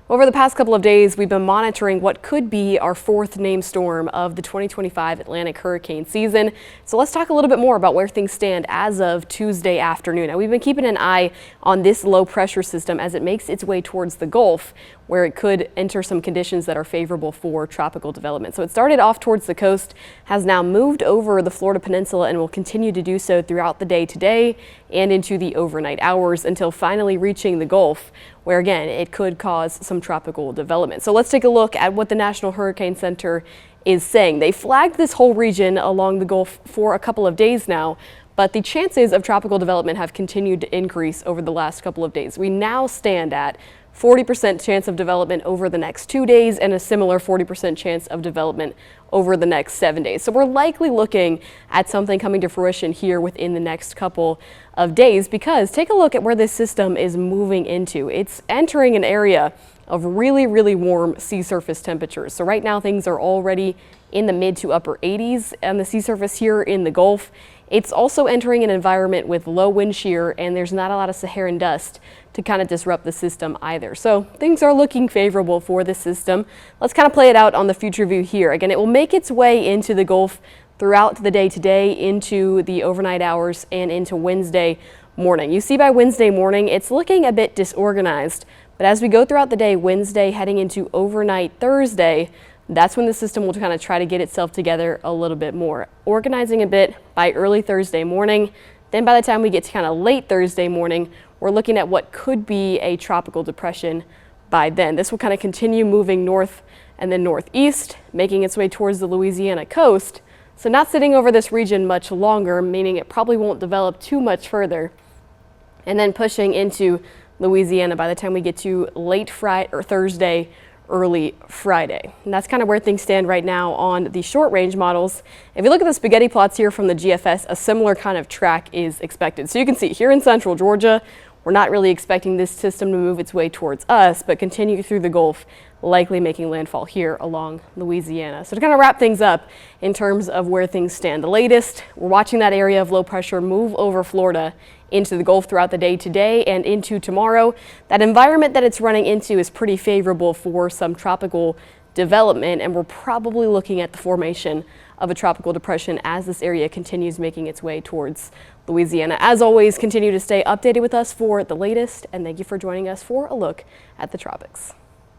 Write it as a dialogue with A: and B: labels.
A: Over the past couple of days, we've been monitoring what could be our fourth named storm of the 2025 Atlantic hurricane season. So let's talk a little bit more about where things stand as of Tuesday afternoon. Now, we've been keeping an eye on this low pressure system as it makes its way towards the Gulf, where it could enter some conditions that are favorable for tropical development. So it started off towards the coast, has now moved over the Florida Peninsula and will continue to do so throughout the day today and into the overnight hours until finally reaching the Gulf, where again, it could cause some tropical development. So let's take a look at what the National Hurricane Center is saying. They flagged this whole region along the Gulf for a couple of days now, but the chances of tropical development have continued to increase over the last couple of days. We now stand at 40% chance of development over the next 2 days and a similar 40% chance of development over the next 7 days. So we're likely looking at something coming to fruition here within the next couple of days, because take a look at where this system is moving into. It's entering an area of really, really warm sea surface temperatures. So right now things are already in the mid to upper 80s on the sea surface here in the Gulf. It's also entering an environment with low wind shear, and there's not a lot of Saharan dust to kind of disrupt the system either. So things are looking favorable for this system. Let's kind of play it out on the future view here. Again, it will make its way into the Gulf throughout the day today, into the overnight hours and into Wednesday morning. You see by Wednesday morning, it's looking a bit disorganized, but as we go throughout the day, Wednesday heading into overnight Thursday, that's when the system will kind of try to get itself together a little bit more, organizing a bit by early Thursday morning. Then by the time we get to kind of late Thursday morning, we're looking at what could be a tropical depression by then. This will kind of continue moving north and then northeast, making its way towards the Louisiana coast. So not sitting over this region much longer, meaning it probably won't develop too much further. And then pushing into Louisiana by the time we get to late Friday or Thursday, early Friday. And that's kind of where things stand right now on the short range models. If you look at the spaghetti plots here from the GFS, a similar kind of track is expected. So you can see here in central Georgia, we're not really expecting this system to move its way towards us, but continue through the Gulf, likely making landfall here along Louisiana. So to kind of wrap things up in terms of where things stand, the latest, we're watching that area of low pressure move over Florida into the Gulf throughout the day today and into tomorrow. That environment that it's running into is pretty favorable for some tropical development, and we're probably looking at the formation of a tropical depression as this area continues making its way towards Louisiana. As always, continue to stay updated with us for the latest, and thank you for joining us for a look at the tropics.